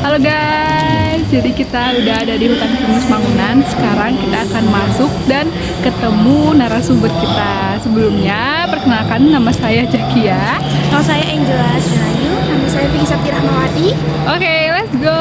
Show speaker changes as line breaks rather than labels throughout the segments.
Halo guys, jadi kita udah ada di hutan pinus Mangunan. Sekarang kita akan masuk dan ketemu narasumber kita. Sebelumnya, perkenalkan nama saya Jakia.
Nama saya Angela Sinayu. Nama saya Vicky Sakti Rahmawati.
Oke, let's go.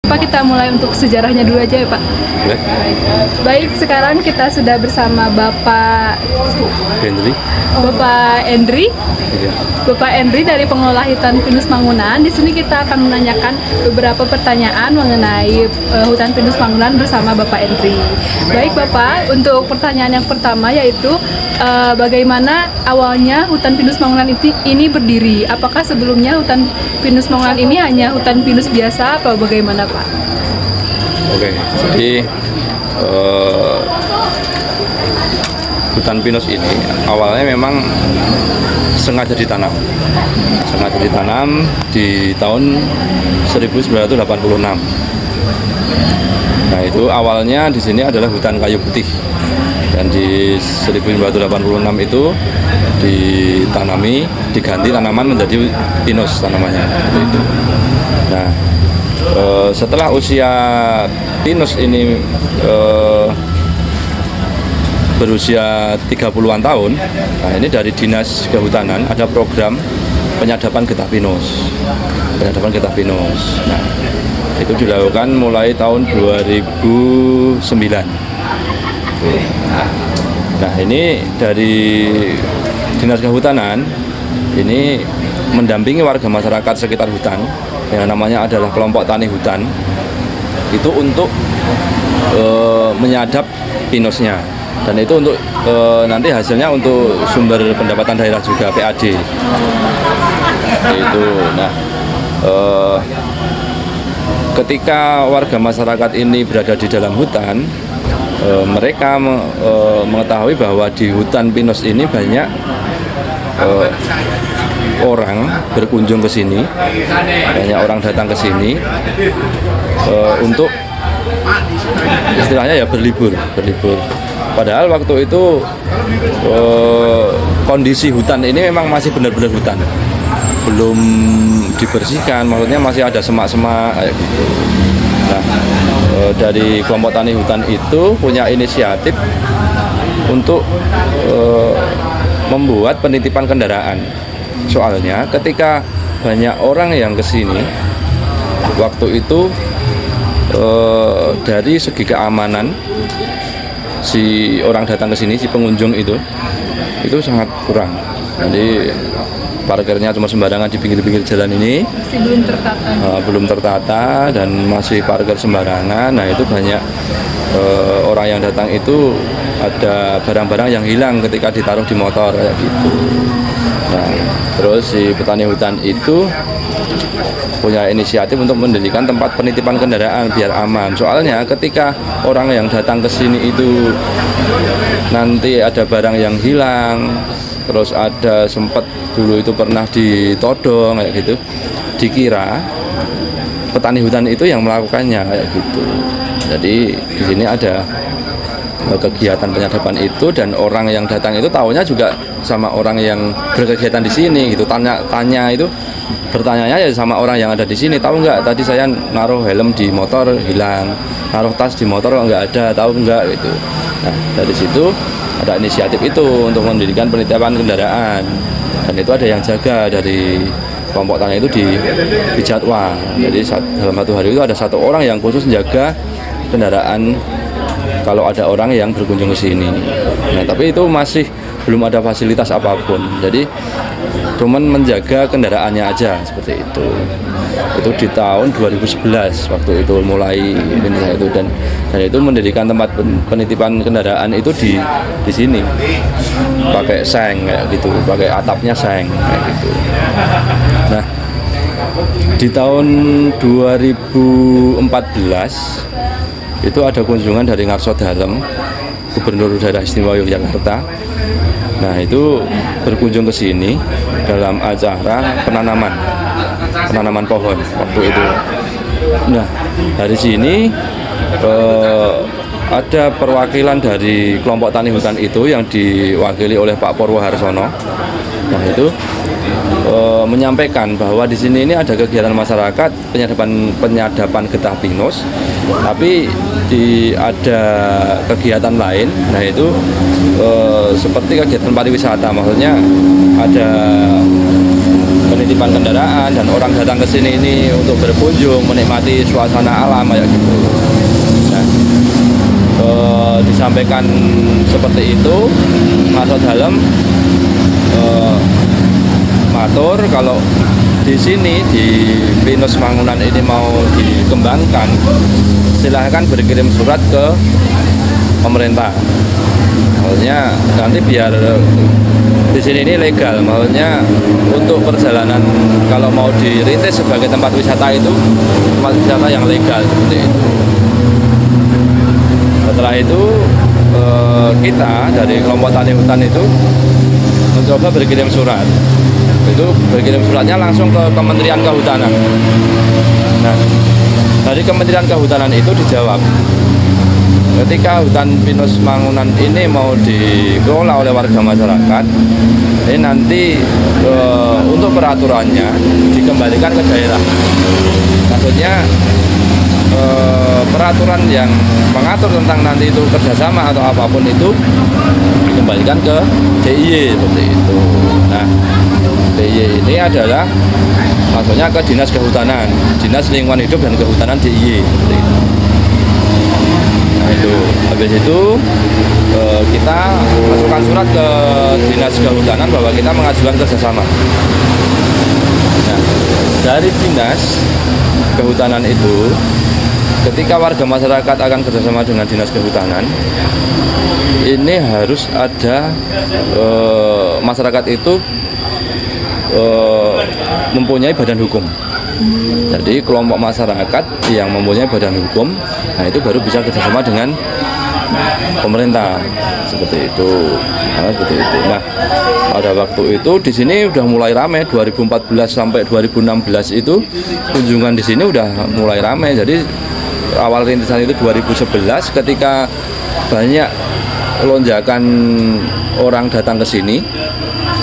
Pak, kita mulai untuk sejarahnya dulu aja ya Pak. Baik, sekarang kita sudah bersama Bapak Endri.
Iya.
Bapak Endri dari pengelola hutan pinus Mangunan. Di sini kita akan menanyakan beberapa pertanyaan mengenai hutan pinus Mangunan bersama Bapak Endri. Baik Bapak, untuk pertanyaan yang pertama yaitu bagaimana awalnya hutan pinus Mangunan ini berdiri? Apakah sebelumnya hutan pinus Mangunan ini hanya hutan pinus biasa atau bagaimana Pak?
Oke, jadi hutan pinus ini awalnya memang sengaja ditanam di tahun 1986. Nah, itu awalnya di sini adalah hutan kayu putih, dan di 1986 itu diganti tanaman menjadi pinus tanamannya seperti itu. Nah, setelah usia pinus ini berusia 30-an tahun, nah ini dari Dinas Kehutanan ada program penyadapan getah pinus. Nah, itu dilakukan mulai tahun 2009. Nah, ini dari Dinas Kehutanan ini mendampingi warga masyarakat sekitar hutan yang namanya adalah kelompok tani hutan itu untuk menyadap pinusnya, dan itu untuk nanti hasilnya untuk sumber pendapatan daerah juga, PAD itu. Nah, ketika warga masyarakat ini berada di dalam hutan, mereka mengetahui bahwa di hutan pinus ini banyak orang berkunjung ke sini, banyak orang datang ke sini untuk istilahnya ya berlibur. Padahal waktu itu kondisi hutan ini memang masih benar-benar hutan. belum dibersihkan, maksudnya masih ada semak-semak kayak gitu. Nah, dari kelompok tani hutan itu punya inisiatif untuk membuat penitipan kendaraan. Soalnya ketika banyak orang yang kesini, waktu itu dari segi keamanan si orang datang ke sini, si pengunjung itu sangat kurang. Jadi parkirnya cuma sembarangan di pinggir-pinggir jalan ini,
Masih belum tertata.
belum tertata dan masih parkir sembarangan. Nah itu banyak orang yang datang itu ada barang-barang yang hilang ketika ditaruh di motor kayak gitu. Nah terus si petani hutan itu punya inisiatif untuk mendirikan tempat penitipan kendaraan biar aman. Soalnya ketika orang yang datang ke sini itu nanti ada barang yang hilang, terus ada sempat dulu itu pernah ditodong kayak gitu, dikira petani hutan itu yang melakukannya kayak gitu. Jadi di sini ada kegiatan penyadapan itu dan orang yang datang itu taunya juga sama orang yang berkegiatan di sini gitu. Tanya itu bertanyanya ya sama orang yang ada di sini, tahu nggak tadi saya naruh helm di motor hilang, naruh tas di motor nggak ada, tahu nggak gitu. Nah dari situ ada inisiatif itu untuk mendirikan penitipan kendaraan dan itu ada yang jaga dari kelompok tani itu di jadwal. Jadi dalam satu hari itu ada satu orang yang khusus menjaga kendaraan kalau ada orang yang berkunjung ke sini. Nah tapi itu masih belum ada fasilitas apapun, jadi cuman menjaga kendaraannya aja seperti itu. Itu di tahun 2011 waktu itu mulai ini itu dan itu mendirikan tempat penitipan kendaraan itu di sini pakai seng kayak gitu, pakai atapnya seng kayak gitu. Nah di tahun 2014 itu ada kunjungan dari Ngarso Dalem, Gubernur Daerah Istimewa Yogyakarta. Nah itu berkunjung ke sini dalam acara penanaman pohon waktu itu. Nah dari sini ada perwakilan dari kelompok tani hutan itu yang diwakili oleh Pak Purwoharsono. Nah itu menyampaikan bahwa di sini ini ada kegiatan masyarakat penyadapan getah pinus, tapi ada kegiatan lain. Nah itu seperti kegiatan pariwisata, maksudnya ada penitipan kendaraan dan orang datang ke sini ini untuk berkunjung menikmati suasana alam kayak gitu. Nah disampaikan seperti itu, Ngarso Dalem matur kalau di sini di Pinus Mangunan ini mau dikembangkan, silahkan berkirim surat ke pemerintah. Maksudnya nanti biar di sini ini legal, maksudnya untuk perjalanan kalau mau dirintis sebagai tempat wisata itu tempat wisata yang legal seperti itu. Setelah itu kita dari kelompok tani hutan itu mencoba berkirim surat. Itu berkirim suratnya langsung ke Kementerian Kehutanan. Nah, dari Kementerian Kehutanan itu dijawab, ketika hutan pinus Mangunan ini mau dikelola oleh warga masyarakat, ini nanti untuk peraturannya dikembalikan ke daerah. Maksudnya peraturan yang mengatur tentang nanti itu kerjasama atau apapun itu dikembalikan ke DIY seperti itu. Nah, DIY ini adalah maksudnya ke Dinas Kehutanan, Dinas Lingkungan Hidup dan Kehutanan DIY. Nah itu, habis itu kita masukkan surat ke Dinas Kehutanan bahwa kita mengajukan kerjasama. Nah, dari Dinas Kehutanan itu, ketika warga masyarakat akan kerjasama dengan Dinas Kehutanan, ini harus ada masyarakat itu mempunyai badan hukum. Jadi kelompok masyarakat yang mempunyai badan hukum, nah itu baru bisa kerjasama dengan pemerintah seperti itu. Nah, seperti itu. Nah, pada waktu itu di sini udah mulai ramai 2014 sampai 2016 itu kunjungan di sini udah mulai ramai. Jadi awal rintisan itu 2011 ketika banyak lonjakan orang datang ke sini.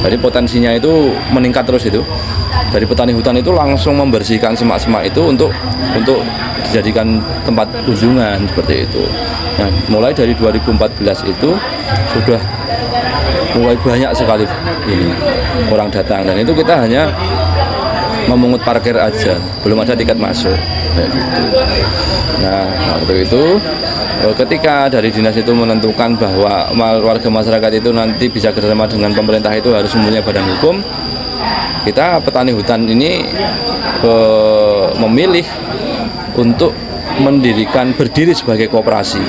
Jadi potensinya itu meningkat terus itu. Dari petani hutan itu langsung membersihkan semak-semak itu untuk dijadikan tempat kunjungan seperti itu. Nah, mulai dari 2014 itu sudah mulai banyak sekali ini orang datang, dan itu kita hanya memungut parkir aja, belum ada tiket masuk kayak gitu. Nah, waktu itu ketika dari dinas itu menentukan bahwa warga masyarakat itu nanti bisa kerjasama dengan pemerintah itu harus mempunyai badan hukum, kita petani hutan ini memilih untuk berdiri sebagai koperasi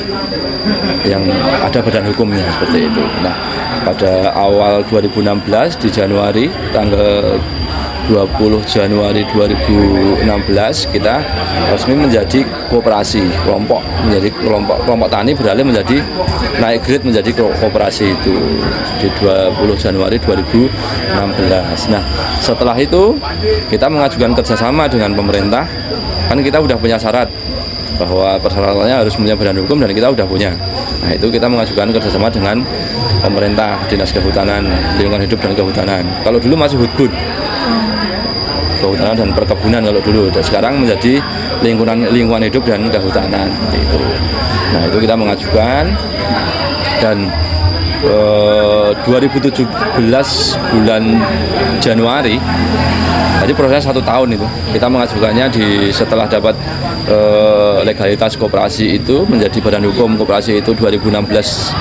yang ada badan hukumnya seperti itu. Nah, pada awal 2016 di Januari, tanggal 20 Januari 2016 kita resmi menjadi koperasi menjadi kelompok tani beralih menjadi naik grade menjadi koperasi itu di 20 Januari 2016. Nah, setelah itu kita mengajukan kerjasama dengan pemerintah, kan kita udah punya syarat bahwa persyaratannya harus punya badan hukum dan kita udah punya. Nah, itu kita mengajukan kerjasama dengan pemerintah, Dinas Kehutanan, Lingkungan Hidup dan Kehutanan. Kalau dulu masih Hutbud, Kehutanan dan Perkebunan kalau dulu, dan sekarang menjadi lingkungan hidup dan kehutanan itu. Nah, itu kita mengajukan, dan 2017 bulan Januari, jadi prosesnya 1 tahun itu kita mengajukannya setelah dapat legalitas koperasi itu menjadi badan hukum koperasi itu 2016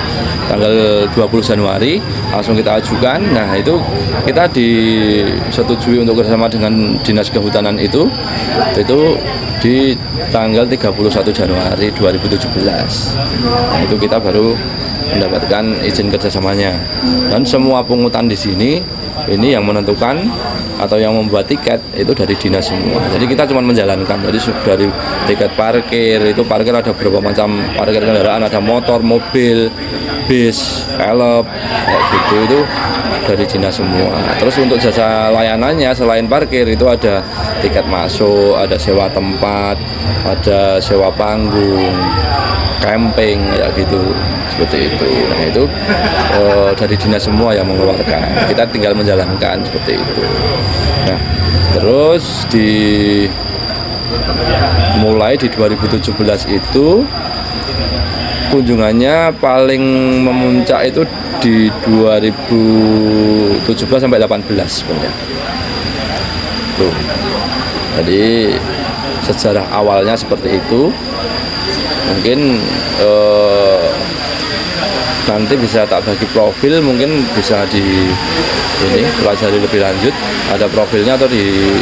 tanggal 20 Januari langsung kita ajukan. Nah, itu kita disetujui untuk bersama dengan Dinas Kehutanan itu di tanggal 31 Januari 2017. Nah, itu kita baru mendapatkan izin kerjasamanya, dan semua pungutan di sini ini yang menentukan atau yang membuat tiket itu dari dinas semua. Jadi kita cuma menjalankan. Jadi dari tiket parkir, itu parkir ada berapa macam parkir kendaraan, ada motor, mobil, bis, pelep, kayak gitu, itu dari dinas semua. Terus untuk jasa layanannya selain parkir itu ada tiket masuk, ada sewa tempat, ada sewa panggung, camping kayak gitu, seperti itu. Nah, itu dari dinas semua yang mengeluarkan, kita tinggal menjalankan seperti itu. Nah, terus mulai di 2017 itu kunjungannya paling memuncak itu di 2017 sampai 18 sebenarnya. Tuh. Jadi sejarah awalnya seperti itu. Mungkin nanti bisa tak bagi profil, mungkin bisa pelajari lebih lanjut, ada profilnya atau di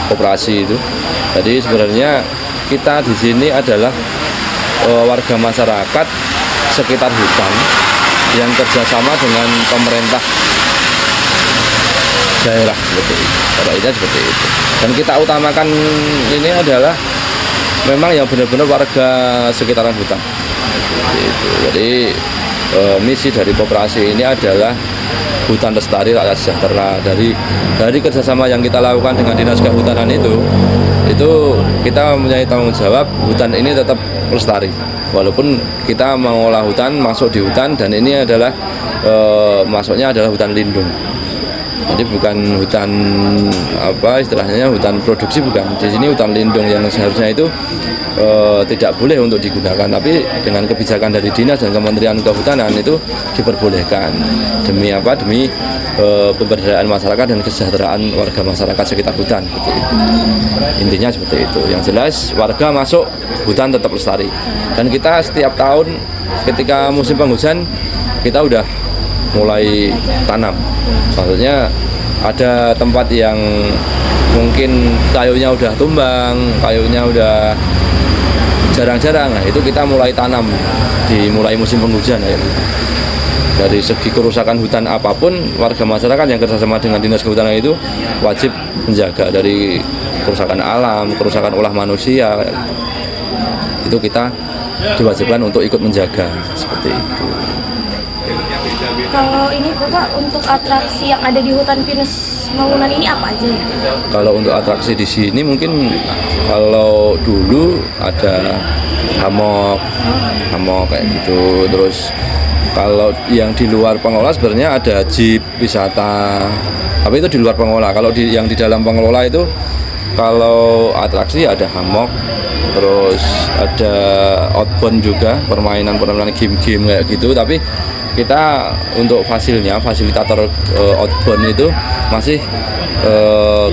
koperasi itu. Jadi sebenarnya kita di sini adalah warga masyarakat sekitar hutan yang kerjasama dengan pemerintah daerah seperti itu. Pada seperti itu. Dan kita utamakan ini adalah memang yang benar-benar warga sekitaran hutan. Gitu. Jadi misi dari koperasi ini adalah hutan lestari rakyat sejahtera. Dari kerjasama yang kita lakukan dengan Dinas Kehutanan itu kita mempunyai tanggung jawab hutan ini tetap lestari. Walaupun kita mengolah hutan, masuk di hutan, dan ini adalah masuknya adalah hutan lindung. Jadi bukan hutan istilahnya hutan produksi, bukan. Di sini hutan lindung yang seharusnya itu tidak boleh untuk digunakan, tapi dengan kebijakan dari dinas dan Kementerian Kehutanan itu diperbolehkan demi pemberdayaan masyarakat dan kesejahteraan warga masyarakat sekitar hutan. Gitu. Intinya seperti itu. Yang jelas warga masuk hutan tetap lestari, dan kita setiap tahun ketika musim penghujan kita udah mulai tanam. Maksudnya ada tempat yang mungkin kayunya udah tumbang, kayunya udah jarang-jarang, nah itu kita mulai tanam mulai musim penghujan ya. Dari segi kerusakan hutan apapun, warga masyarakat yang kerjasama dengan Dinas Kehutanan itu wajib menjaga dari kerusakan alam, kerusakan ulah manusia. Itu kita diwajibkan untuk ikut menjaga seperti itu.
Kalau ini Bapak, untuk atraksi yang ada di hutan pinus Mangunan ini apa aja ya?
Kalau untuk atraksi di sini mungkin kalau dulu ada hammock kayak gitu, terus Kalau yang di luar pengelola sebenarnya ada jeep wisata, tapi itu di luar pengelola. Kalau yang di dalam pengelola itu, kalau atraksi ada hammock, terus ada outbound juga, permainan game-game kayak gitu. Tapi kita untuk fasilitator outbound itu masih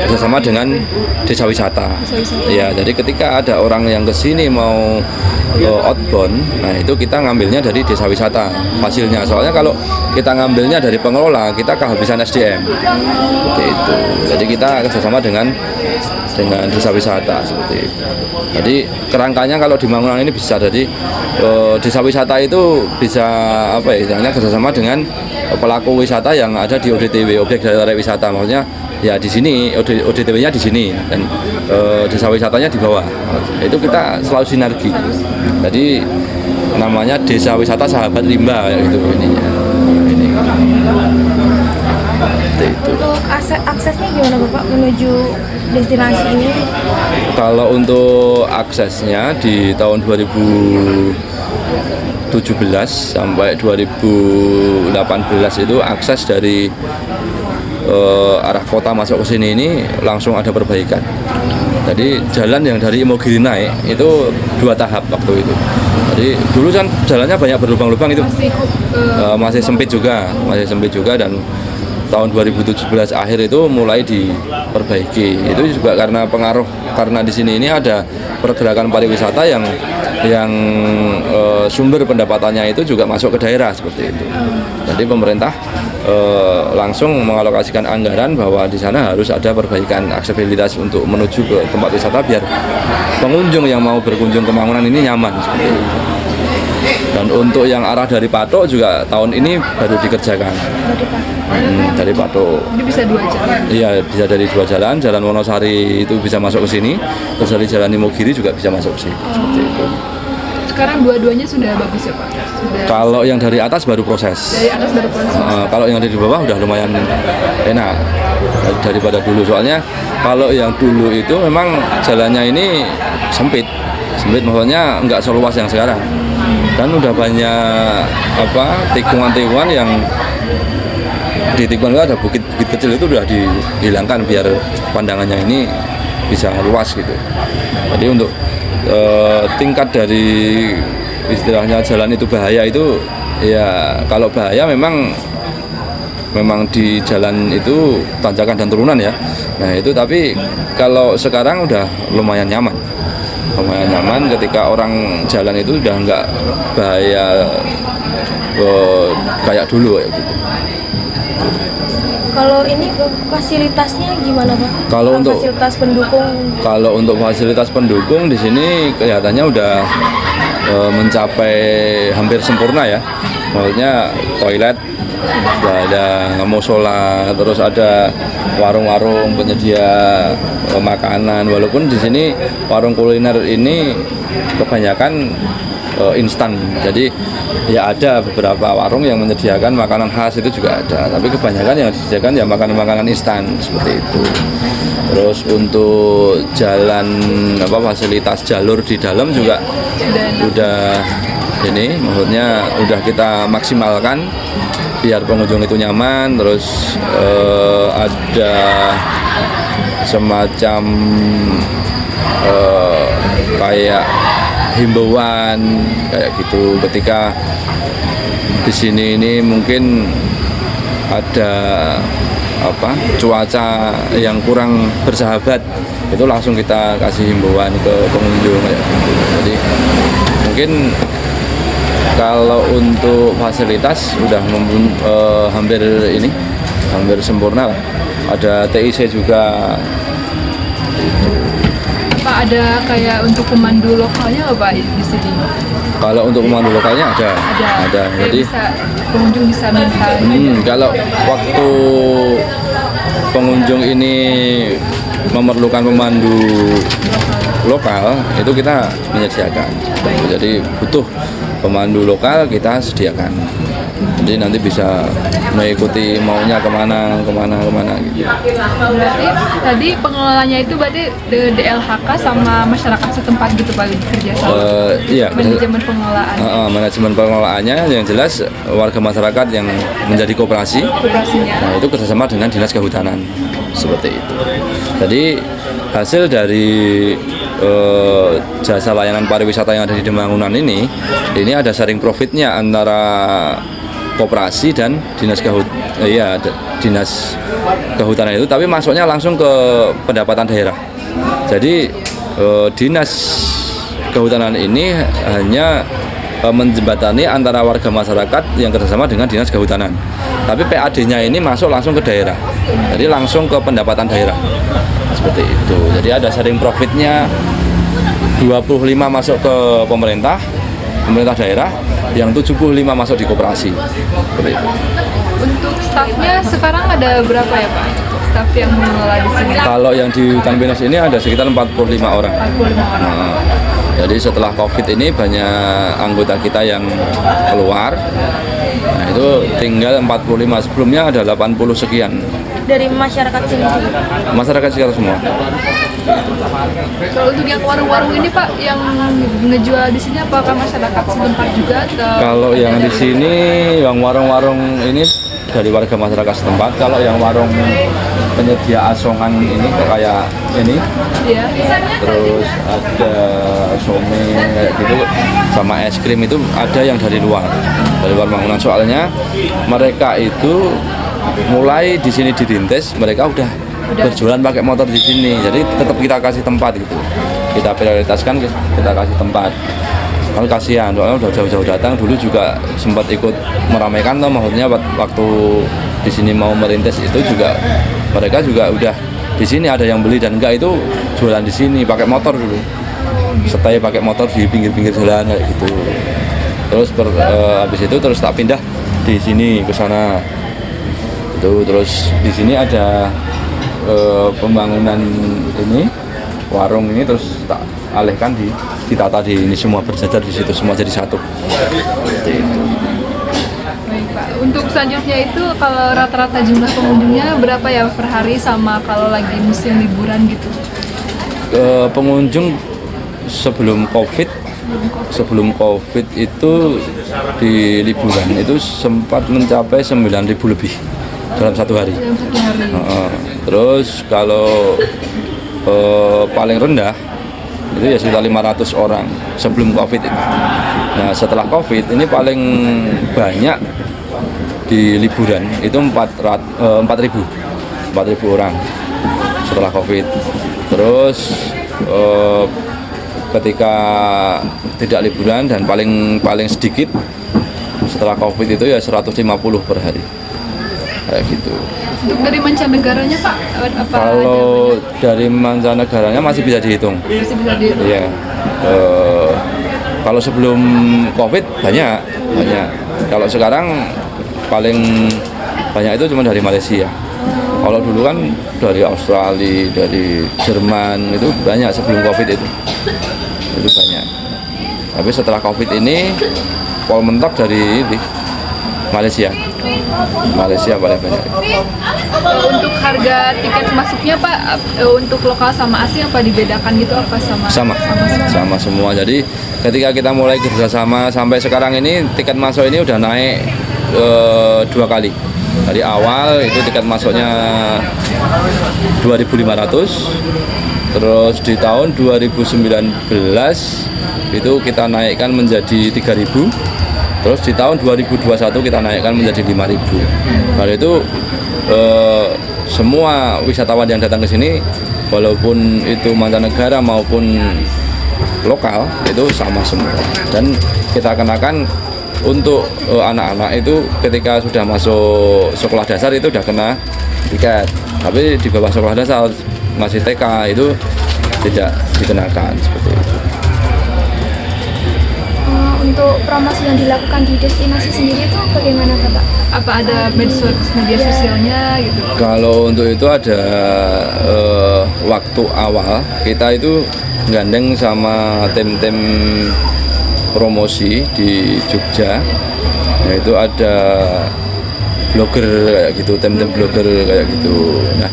kerjasama dengan desa wisata. Ya, jadi ketika ada orang yang kesini mau outbound, nah itu kita ngambilnya dari desa wisata hasilnya. Soalnya kalau kita ngambilnya dari pengelola, kita kehabisan SDM. Seperti itu. Jadi kita kerjasama dengan desa wisata seperti itu. Jadi kerangkanya kalau di Mangunan ini bisa, jadi desa wisata itu bisa apa ya, istilahnya kerjasama dengan pelaku wisata yang ada di ODTW, objek daya wisata. Maksudnya ya di sini ODTW-nya di sini dan desa wisatanya di bawah. Itu kita selalu sinergi. Jadi namanya Desa Wisata Sahabat Rimba gitu ininya. Ini. Itu.
Untuk aksesnya gimana Bapak menuju destinasi ini?
Kalau untuk aksesnya di tahun 2017 sampai 2018 itu akses dari arah kota masuk ke sini ini langsung ada perbaikan. Jadi jalan yang dari Imogiri naik itu 2 tahap waktu itu. Jadi dulu kan jalannya banyak berlubang-lubang itu, masih sempit juga dan tahun 2017 akhir itu mulai diperbaiki. Itu juga karena di sini ini ada pergerakan pariwisata yang sumber pendapatannya itu juga masuk ke daerah seperti itu. Jadi pemerintah langsung mengalokasikan anggaran bahwa di sana harus ada perbaikan aksesibilitas untuk menuju ke tempat wisata biar pengunjung yang mau berkunjung ke Mangunan ini nyaman seperti itu. Dan untuk yang arah dari Patok juga tahun ini baru dikerjakan. Dari Patok.
Ini bisa 2 jalan.
Iya, bisa dari 2 jalan. Jalan Wonosari itu bisa masuk ke sini. Terus dari Jalan Imogiri juga bisa masuk ke sini. Seperti itu.
Sekarang dua-duanya sudah bagus ya Pak?
Kalau yang dari atas baru proses.
Dari atas baru proses.
Kalau yang dari bawah udah lumayan enak daripada dulu. Soalnya kalau yang dulu itu memang jalannya ini sempit maksudnya nggak seluas yang sekarang. Dan udah banyak tikungan-tikungan yang di tikungan itu ada bukit-bukit kecil itu udah dihilangkan biar pandangannya ini bisa luas gitu. Jadi untuk tingkat dari istilahnya jalan itu bahaya itu ya, kalau bahaya memang di jalan itu tanjakan dan turunan ya. Nah itu, tapi kalau sekarang udah lumayan nyaman ketika orang jalan itu udah nggak bahaya kayak dulu ya gitu.
Kalau ini fasilitasnya gimana Pak?
Kalau untuk fasilitas pendukung di sini kelihatannya udah mencapai hampir sempurna ya. Maksudnya toilet sudah ada, musola, terus ada warung-warung penyedia makanan. Walaupun di sini warung kuliner ini kebanyakan instan. Jadi ya ada beberapa warung yang menyediakan makanan khas itu juga ada, tapi kebanyakan yang disediakan ya makanan-makanan instan seperti itu. Terus untuk jalan fasilitas jalur di dalam juga udah ini, maksudnya udah kita maksimalkan biar pengunjung itu nyaman. Terus ada semacam kayak himbauan kayak gitu ketika di sini ini mungkin ada cuaca yang kurang bersahabat, itu langsung kita kasih himbauan ke pengunjung kayak gitu. Jadi mungkin kalau untuk fasilitas udah hampir sempurna lah. Ada TIC juga.
Pak, ada kayak untuk pemandu lokalnya nggak Pak di sini?
Kalau untuk pemandu lokalnya ada. Jadi
pengunjung bisa minta.
Kalau waktu pengunjung ini memerlukan pemandu lokal, itu kita menyediakan. Jadi butuh pemandu lokal, kita sediakan. Jadi nanti bisa mengikuti maunya kemana gitu.
Berarti tadi pengelolanya itu berarti DLHK sama masyarakat setempat gitu Pak kerja sama.
Iya,
Manajemen pengelolaan.
manajemen pengelolaannya yang jelas warga masyarakat yang menjadi koperasinya. Nah, itu kerjasama dengan dinas kehutanan seperti itu. Jadi hasil dari jasa layanan pariwisata yang ada di Demangunan ini ada sharing profitnya antara koperasi dan dinas dinas kehutanan itu, tapi masuknya langsung ke pendapatan daerah. Jadi dinas kehutanan ini hanya menjembatani antara warga masyarakat yang kerjasama dengan dinas kehutanan, tapi PAD-nya ini masuk langsung ke daerah, jadi langsung ke pendapatan daerah seperti itu. Jadi ada sharing profitnya 25 masuk ke pemerintah daerah, yang 75 masuk di koperasi seperti itu.
Untuk stafnya sekarang ada berapa ya Pak? Staf yang mengelola di sini?
Kalau yang di hutan pinus ini ada sekitar 45 orang.
45 orang.
Nah, jadi setelah COVID ini banyak anggota kita yang keluar. Nah, itu tinggal 45. Sebelumnya ada 80 sekian.
Dari masyarakat sini juga.
Masyarakat sekitar semua.
Kalau untuk yang warung-warung ini Pak, yang ngejual di sini apakah masyarakat setempat juga? Atau
Kalau yang di sini, yang warung-warung ini dari warga masyarakat setempat. Kalau yang warung penyedia asongan ini kayak ini,
ya.
terus ada somai kayak gitu, sama es krim itu ada yang dari luar bangunan. Soalnya mereka itu mulai di sini dirintis, mereka udah berjualan pakai motor di sini, jadi tetap kita kasih tempat gitu, kita prioritaskan, kita kasih tempat. Kalau kasihan, soalnya udah jauh-jauh datang, dulu juga sempat ikut meramaikan toh, maksudnya waktu di sini mau merintis itu juga mereka juga udah di sini ada yang beli dan enggak itu jualan di sini pakai motor dulu, setai pakai motor di pinggir-pinggir jalan kayak gitu. Terus habis itu terus tak pindah di sini ke sana. Itu terus di sini ada pembangunan ini warung ini, terus tak alihkan ditata di ini, semua berjajar di situ, semua jadi satu.
Baik Pak. Untuk selanjutnya itu kalau rata-rata jumlah pengunjungnya berapa ya per hari, sama kalau lagi musim liburan gitu?
Pengunjung sebelum COVID itu di liburan itu sempat mencapai 9.000 lebih dalam satu hari.
Dalam satu hari.
Terus kalau paling rendah itu ya sekitar 500 orang sebelum COVID ini. Nah, setelah COVID ini paling banyak di liburan itu 4.000 orang setelah COVID. Terus ketika tidak liburan dan paling sedikit setelah COVID itu ya 150 per hari kayak gitu.
Untuk dari mancanegaranya Pak, apa
Kalau dari mancanegaranya masih bisa dihitung.
masih bisa dihitung?
Iya. Kalau sebelum COVID banyak. Kalau sekarang paling banyak itu cuma dari Malaysia. Kalau dulu kan dari Australia, dari Jerman itu banyak sebelum COVID itu banyak. Tapi setelah COVID ini pol mentok dari ini, Malaysia paling banyak.
Untuk harga tiket masuknya Pak, untuk lokal sama asing apa dibedakan gitu, apa
Sama semua. Jadi ketika kita mulai kerjasama sampai sekarang ini, tiket masuk ini udah naik 2 kali. Dari awal itu tiket masuknya 2.500, terus di tahun 2019 itu kita naikkan menjadi 3.000, terus di tahun 2021 kita naikkan menjadi 5.000. Nah, itu semua wisatawan yang datang ke sini, walaupun itu mancanegara maupun lokal, itu sama semua. Dan kita kenakan untuk anak-anak itu ketika sudah masuk sekolah dasar itu udah kena tiket, tapi di bawah sekolah dasar masih TK itu tidak dikenakan seperti itu.
Untuk promosi yang dilakukan di destinasi sendiri itu bagaimana Pak?
apa ada media sosialnya gitu?
Kalau untuk itu ada waktu awal kita itu gandeng sama tim-tim promosi di Jogja. Yaitu ada blogger kayak gitu, tim-tim blogger kayak gitu. Nah,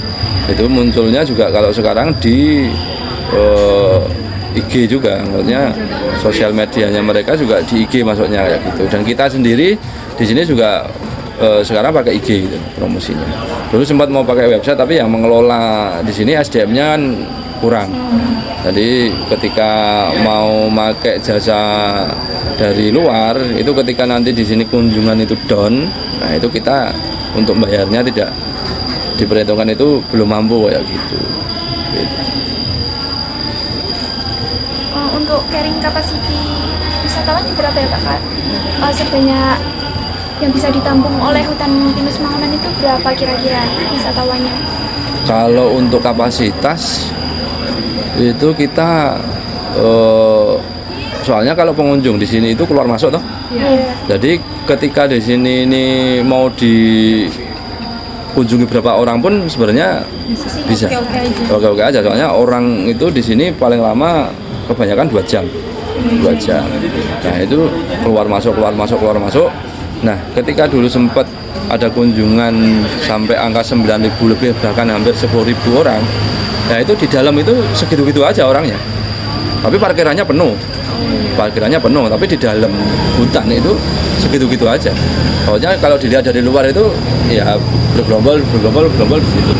itu munculnya juga kalau sekarang di IG juga, maksudnya sosial medianya mereka juga di IG masuknya kayak gitu. Dan kita sendiri di sini juga sekarang pakai IG gitu, promosinya. Dulu sempat mau pakai website tapi yang mengelola di sini SDM-nya kan kurang. Jadi ketika mau pakai jasa dari luar itu ketika nanti di sini kunjungan itu down, nah itu kita untuk bayarnya tidak diperhitungkan, itu belum mampu kayak gitu.
Untuk carrying capacity wisatawan berapa ya Pak? Sebanyak yang bisa ditampung oleh hutan pinus Mangunan itu berapa kira-kira wisatawannya?
Kalau untuk kapasitas itu kita soalnya kalau pengunjung di sini itu keluar masuk toh.
Iya.
Jadi ketika di sini ini mau dikunjungi berapa orang pun sebenarnya bisa. Oke aja. Soalnya orang itu di sini paling lama kebanyakan 2 jam. 2 jam. Nah, itu keluar masuk. Nah, ketika dulu sempat ada kunjungan sampai angka 9.000 lebih, bahkan hampir 10.000 orang. Nah, itu di dalam itu segitu-gitu aja orangnya. Tapi parkirannya penuh, tapi di dalam hutan itu segitu-gitu aja. Soalnya kalau dilihat dari luar itu ya bergelombol begitu.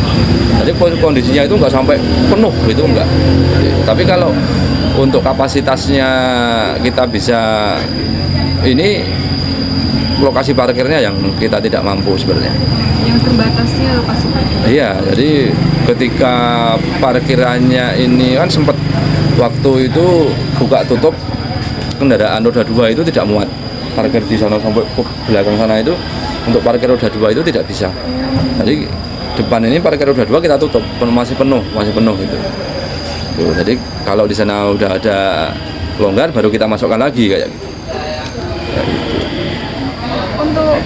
Jadi kondisinya itu nggak sampai penuh gitu, enggak. Tapi kalau untuk kapasitasnya kita bisa, ini lokasi parkirnya yang kita tidak mampu sebenarnya.
Yang terbatasnya lokasi parkir.
Iya, jadi ketika parkirannya ini kan sempat waktu itu buka tutup, kendaraan roda 2 itu tidak muat parkir di sana sampai ke belakang sana, itu untuk parkir roda 2 itu tidak bisa. Jadi depan ini parkir roda 2 kita tutup, masih penuh gitu. Tuh, jadi kalau di sana udah ada longgar baru kita masukkan lagi kayak gitu.
Untuk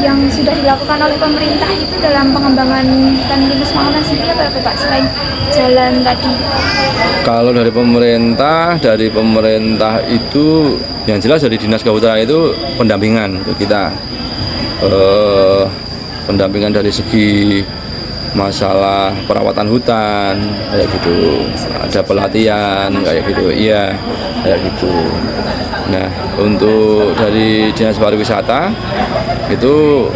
yang sudah dilakukan oleh pemerintah itu dalam pengembangan hutan pinus Mangunan sendiri apa Pak, selain jalan tadi?
Kalau dari pemerintah itu yang jelas dari Dinas Kehutanan itu pendampingan ke kita, pendampingan dari segi masalah perawatan hutan kayak gitu, ada pelatihan kayak gitu, iya kayak gitu. Nah, untuk dari Dinas Pariwisata itu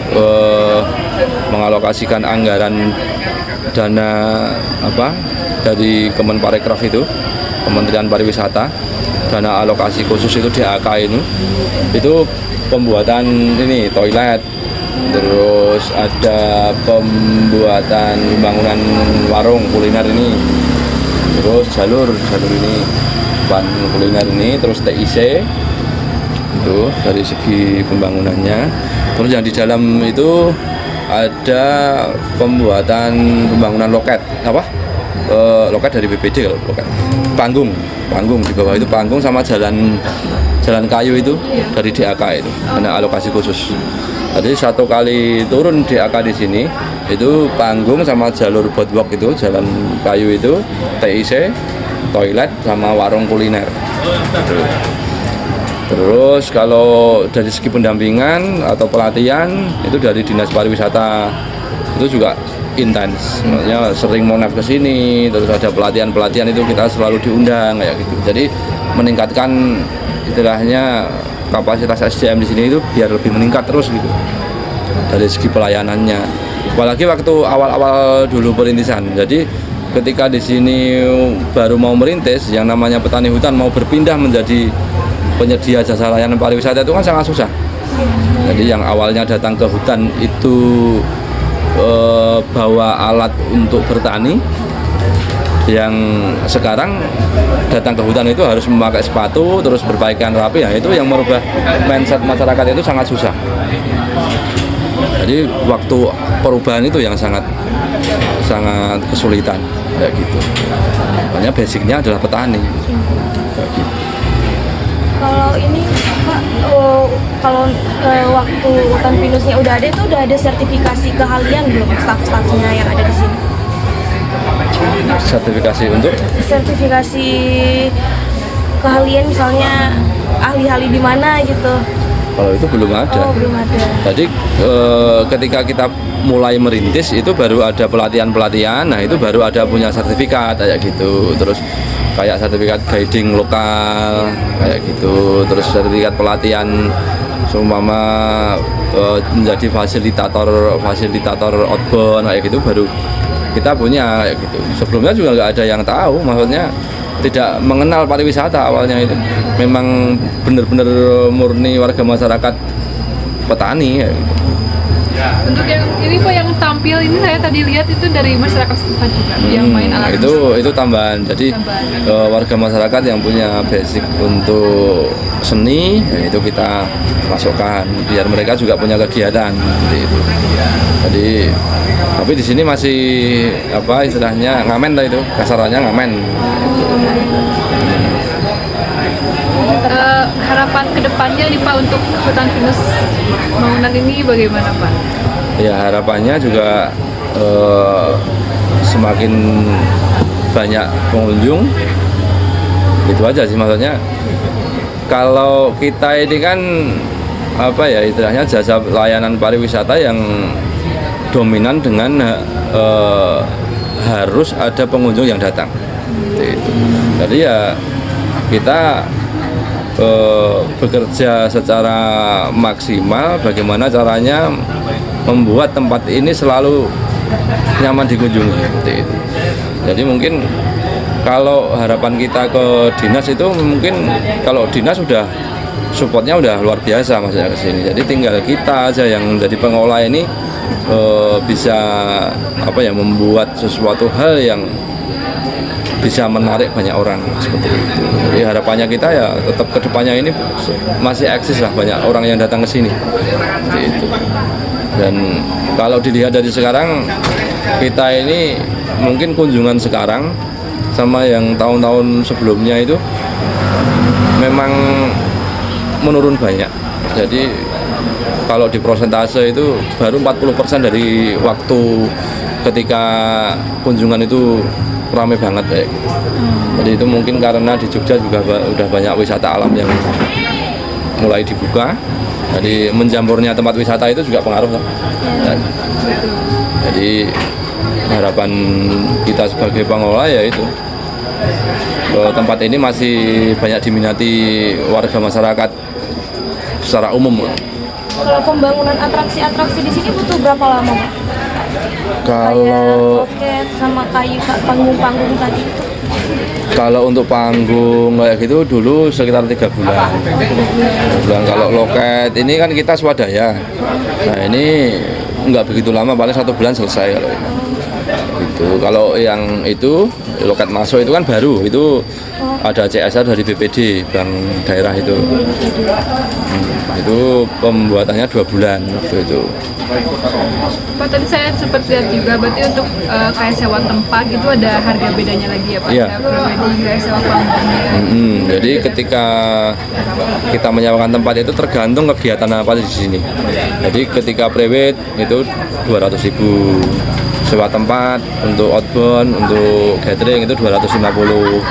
mengalokasikan anggaran dana dari Kemenparekraf itu, Kementerian Pariwisata, dana alokasi khusus itu DAK itu pembuatan ini toilet, terus ada pembuatan bangunan warung kuliner ini, terus jalur ini kuliner ini, terus TIC itu dari segi pembangunannya. Terus yang di dalam itu ada pembangunan loket loket dari BPD, kalau loket panggung di bawah itu panggung sama jalan kayu itu dari DAK itu ada alokasi khusus. Jadi satu kali turun DAK di sini itu panggung sama jalur boardwalk itu, jalan kayu itu, TIC, toilet sama warung kuliner. Terus kalau dari segi pendampingan atau pelatihan itu dari Dinas Pariwisata itu juga intens, maksudnya sering monaf ke sini, terus ada pelatihan itu kita selalu diundang kayak gitu. Jadi meningkatkan istilahnya kapasitas SDM di sini itu biar lebih meningkat terus gitu dari segi pelayanannya. Apalagi waktu awal-awal dulu perintisan. Jadi ketika di sini baru mau merintis, yang namanya petani hutan mau berpindah menjadi penyedia jasa layanan pariwisata itu kan sangat susah. Jadi yang awalnya datang ke hutan itu bawa alat untuk bertani, yang sekarang datang ke hutan itu harus memakai sepatu, terus berpakaian rapi. Ya, itu yang merubah mindset masyarakat itu sangat susah. Jadi waktu perubahan itu yang sangat kesulitan kayak gitu. Makanya basicnya adalah petani. Kayak gitu.
Kalau ini Pak, kalau waktu hutan pinusnya udah ada sertifikasi keahlian belum staf-stafnya yang ada di sini?
Sertifikasi untuk?
Sertifikasi keahlian, misalnya ahli-ahli di mana gitu.
Kalau itu belum ada.
Oh, belum ada.
Jadi ketika kita mulai merintis itu baru ada pelatihan-pelatihan. Nah, itu baru ada punya sertifikat kayak gitu. Terus kayak sertifikat guiding lokal kayak gitu. Terus sertifikat pelatihan seumpama menjadi fasilitator outbound kayak gitu baru kita punya kayak gitu. Sebelumnya juga nggak ada yang tahu, maksudnya tidak mengenal pariwisata awalnya itu. Memang benar-benar murni warga masyarakat petani kayak gitu.
Untuk yang ini Pak yang tampil ini saya tadi lihat itu dari masyarakat setempat juga yang main alat
itu tambahan. Jadi warga masyarakat yang punya basic untuk seni ya itu kita masukkan biar mereka juga punya kegiatan seperti itu. Jadi tapi di sini masih apa istilahnya ngamen lah itu, kasarannya ngamen.
harapan kedepannya nih Pak untuk hutan pinus Mangunan ini bagaimana Pak?
Ya harapannya juga semakin banyak pengunjung, itu aja sih maksudnya. Kalau kita ini kan apa ya istilahnya jasa layanan pariwisata yang dominan dengan harus ada pengunjung yang datang. Itu. Jadi ya kita bekerja secara maksimal bagaimana caranya membuat tempat ini selalu nyaman dikunjungi seperti itu. Jadi mungkin kalau harapan kita ke dinas itu mungkin kalau dinas sudah supportnya udah luar biasa maksudnya ke sini. Jadi tinggal kita aja yang menjadi pengelola ini bisa apa ya membuat sesuatu hal yang bisa menarik banyak orang seperti itu. Jadi harapannya kita ya tetap kedepannya ini masih eksis lah banyak orang yang datang ke sini seperti itu. Dan kalau dilihat dari sekarang kita ini mungkin kunjungan sekarang sama yang tahun-tahun sebelumnya itu memang menurun banyak. Jadi kalau di persentase itu baru 40% dari waktu ketika kunjungan itu ramai banget kayak gitu. Jadi itu mungkin karena di Jogja juga udah banyak wisata alam yang mulai dibuka. Jadi menjamurnya tempat wisata itu juga pengaruh lah. Jadi harapan kita sebagai pengelola ya itu tempat ini masih banyak diminati warga masyarakat secara umum.
Kalau pembangunan atraksi-atraksi di sini butuh berapa lama, Pak?
Kalau
Kayak loket sama kayu panggung-panggung tadi itu.
Kalau untuk panggung kayak gitu dulu sekitar 3 bulan. Kalau loket ini kan kita swadaya. Nah ini nggak begitu lama, paling 1 bulan selesai kalau ini. Itu kalau yang itu loket masuk itu kan baru, itu ada CSR dari BPD Bank Daerah itu. Itu pembuatannya 2 bulan waktu itu.
Pak tadi saya sempat lihat juga berarti untuk kayak sewa tempat itu ada harga bedanya lagi ya Pak?
Iya.
Ada pre-wedding, kayak sewa panggungnya.
Jadi ketika kita menyewakan tempat itu tergantung kegiatan apa di sini. Jadi ketika prewed itu 200.000, sewa tempat untuk outbound, untuk gathering itu 250.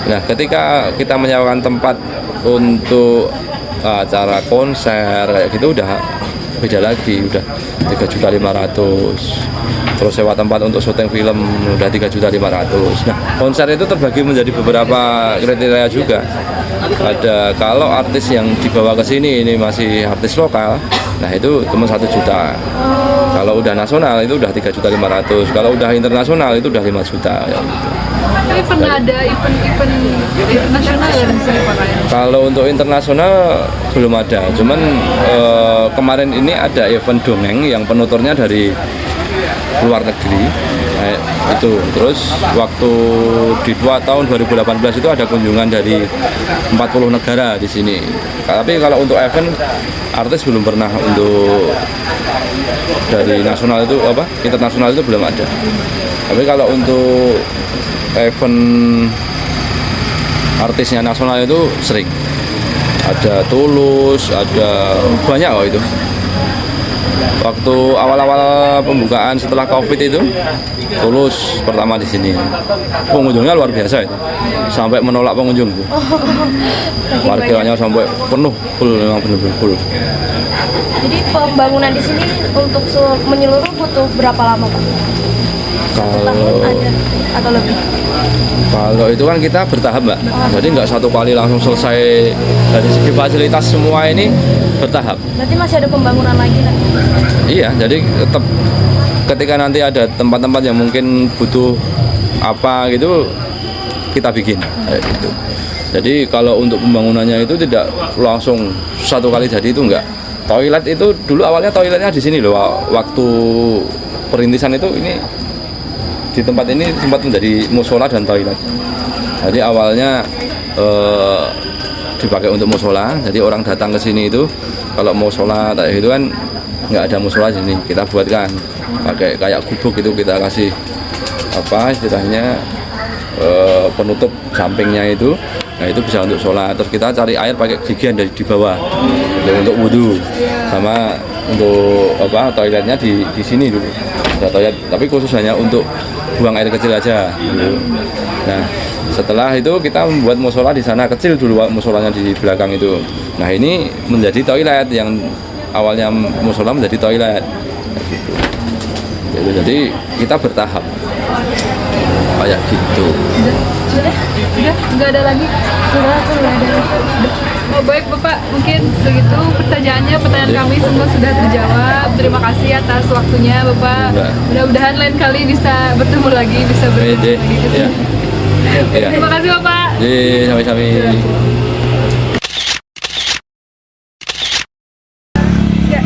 Nah ketika kita menyewakan tempat untuk acara konser kayak gitu udah beda lagi, udah 3.500.000. Terus sewa tempat untuk syuting film udah 3.500.000. Nah konser itu terbagi menjadi beberapa kriteria juga. Ada kalau artis yang dibawa ke sini ini masih artis lokal, nah itu cuma 1 juta. Kalau udah nasional itu udah 3.500.000. Kalau udah internasional itu udah 5 juta. Ya, gitu.
Tapi pernah ada event-event internasional ya di sini Pak kayaknya?
Kalau untuk internasional belum ada. Cuman kemarin ini ada event dongeng yang penuturnya dari luar negeri. Nah, itu. Terus waktu di tahun 2018 itu ada kunjungan dari 40 negara di sini. Tapi kalau untuk event artis belum pernah untuk dari nasional itu apa? Internasional itu belum ada. Tapi kalau untuk event artisnya nasional itu sering. Ada Tulus, ada banyak kok itu. waktu awal-awal pembukaan setelah COVID itu Tulus pertama di sini. Pengunjungnya luar biasa itu. Sampai menolak pengunjung itu. Warganya sampai penuh, full, memang benar-benar full.
Jadi pembangunan di sini untuk menyeluruh butuh berapa lama Pak? Satu tahun ada atau lebih?
Kalau itu kan kita bertahap Mbak, jadi nggak satu kali langsung selesai. Dari segi fasilitas semua ini bertahap.
Berarti masih ada pembangunan lagi kan?
Iya, jadi tetap ketika nanti ada tempat-tempat yang mungkin butuh apa gitu, kita bikin kayak gitu. Jadi kalau untuk pembangunannya itu tidak langsung satu kali jadi, itu enggak. Toilet itu dulu awalnya toiletnya di sini loh, waktu perintisan itu ini di tempat ini sempat menjadi musola dan toilet. Jadi awalnya dipakai untuk musola, jadi orang datang ke sini itu kalau mau sholat kayak gitu kan nggak ada musola di sini, kita buatkan pakai kayak gubuk itu, kita kasih apa istilahnya penutup sampingnya itu. Nah itu bisa untuk sholat, terus kita cari air pakai gigian dari di bawah untuk wudhu, sama untuk apa toiletnya di sini dulu ada toilet, tapi khusus hanya untuk buang air kecil aja gitu. Nah setelah itu kita membuat musola di sana, kecil dulu musolanya di belakang itu. Nah ini menjadi toilet, yang awalnya musola menjadi toilet gitu. Jadi kita bertahap kayak gitu.
Sudah, nggak ada lagi. Sudah ada. Oh baik Bapak, mungkin segitu pertanyaan kami semua sudah terjawab. Terima kasih atas waktunya Bapak. Mudah-mudahan lain kali bisa bertemu lagi, bisa bertemu lagi ke sini.
Ya.
Terima kasih Bapak.
Sami-sami.
Ya.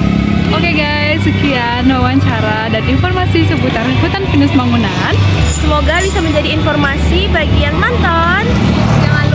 Oke guys, sekian wawancara dan informasi seputar Hutan Pinus Mangunan.
Semoga bisa menjadi informasi bagi yang nonton. Jangan